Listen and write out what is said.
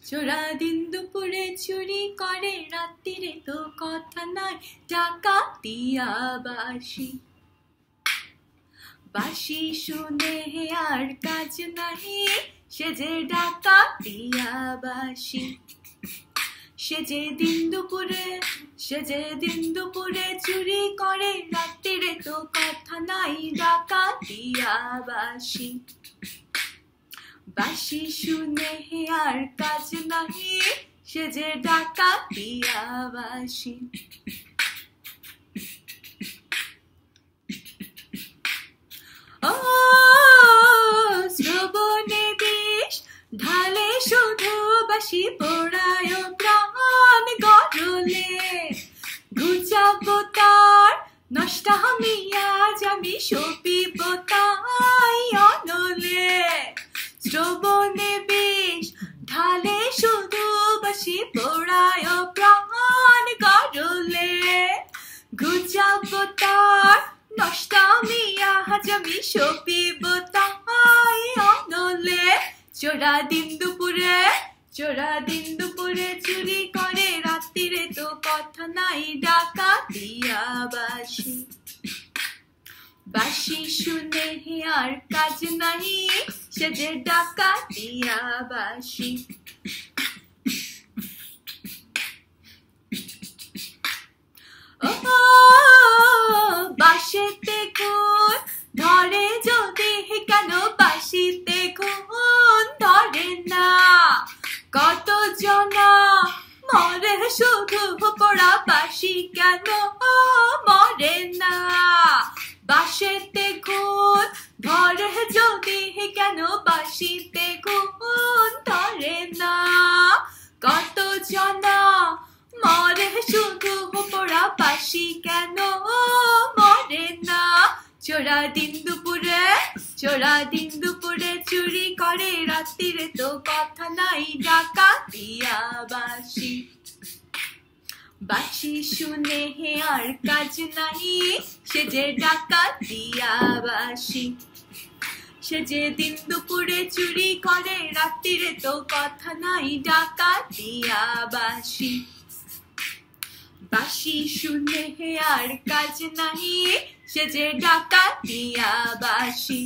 চোরা দিন দুপুরে চুরি করে রাত্রিরে তো কথা নাই ডাকাতিয়া বাসি বাসি শুনে আর কাজ নাই সে যে ডাকাতিয়া বাসি সে যে দিন দুপুরে চুরি করে রাত্রিরে তো কথা নাই ডাকাতিয়া বাসি বাসি শুনে আর কাজ নাহি সে যে ডাকাতিয়া বাসি ও শ্রবণে বিষ ঢালে শুধু বাসি পোড়ায় প্রাণ গরলে ঘুচাবো তার নষ্ট হমিয়া আমি সপিব তাই অনলে শ্রবণে বিষ ঢালে শুধু বাসি পোড়ায় প্রাণ গরলে ঘুচাবো তার নষ্টামিয়া আমি সপিব তাই অনলে চোরা দিন দুপুরে চুরি করে রাত্রিরে তো কথা নাই ডাকাতিয়া বাসি বাসি শুনে আর কাজ নাহি সে যে ডাকাতিয়া বাসি ও বাসিতে গুণ ধরে যদি কেন বাসিতে গুণ ধরে না কত জনা মরে শুধু পোড়া বাসি কেন মরে না বাসিতে গুণ ধরে যদি কেন বাসিতে গুণ ধরে না কত জনা মরে শুধু পোড়া বাসি কেন মরে না চোরা দিন দুপুরে চুরি করে রাত্রিরে তো কথা নাই ডাকাতিয়া বাসি বাসি শুনে আর কাজ নাহি সে যে ডাকাতিয়া বাসি সে যে দিন দুপুরে চুরি করে রাত্রিরে তো কথা নাই ডাকাতিয়া বাসি বাসি শুনে আর কাজ নাহি সে যে ডাকাতিয়া বাসি।